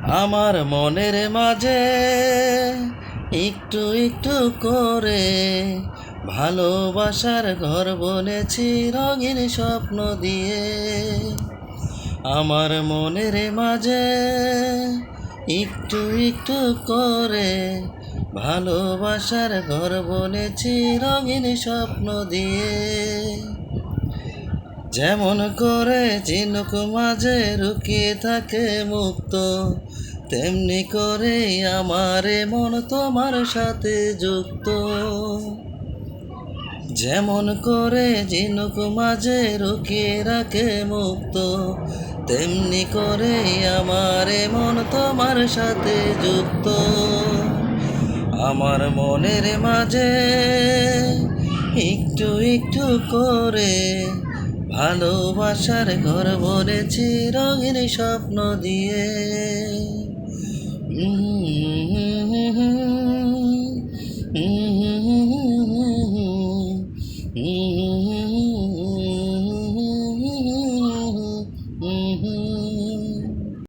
আমার মনের মাঝে একটু একটু করে ভালোবাসার ঘর বলেছি রঙিন স্বপ্ন দিয়ে। আমার মনের মাঝে একটু একটু করে ভালোবাসার ঘর বলেছি রঙিন স্বপ্ন দিয়ে। যেমন করে ঝিনুক মাঝে লুকিয়ে থাকে মুক্ত, তেমনি করে আমার মন তোমার সাথে যুক্ত। যেমন করে ঝিনুক মাঝে লুকিয়ে রাখে মুক্ত, তেমনি করে আমার মন তোমার সাথে যুক্ত। আমার মনের মাঝে একটু একটু করে ভালোবাসার ঘর বলেছি রঙিন স্বপ্ন দিয়ে।